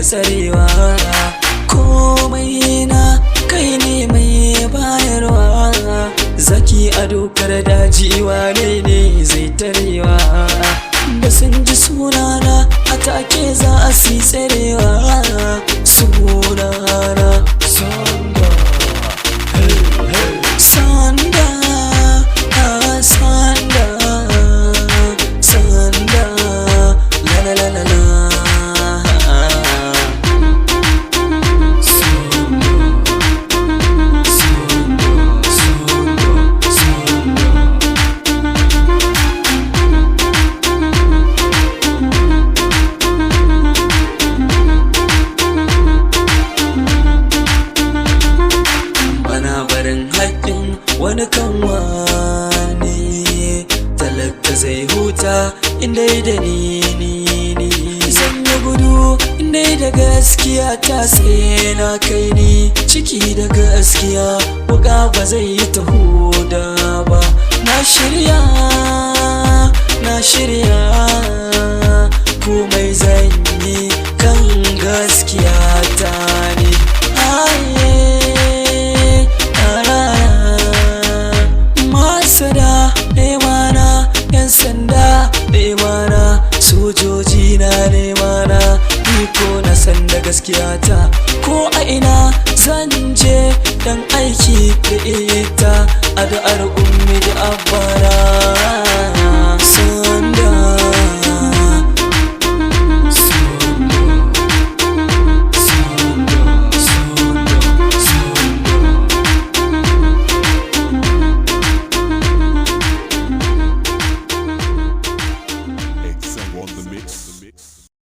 tsarewa. Komai na kai ne mai bayarwa, zaki a dokar daji wane ne zai tarewa. Da sun ji sunana a take za a si tsarewa. Sunana Sanda, Sanda, Sanda, Sanda, la la la la la. Wani kan wani talaka zai huta inda da ni zan yi gudu inda da gaskiya ta sai na kai ni ciki da gaskiya wuka ba zai yi ta huda ba. Na shirya komai zan yi kan gaskiya ta ne. Masada nemana, yan sanda nemana, sojoji na nemana, ni ko na san da gaskiya ta. Ko a ina zan je dan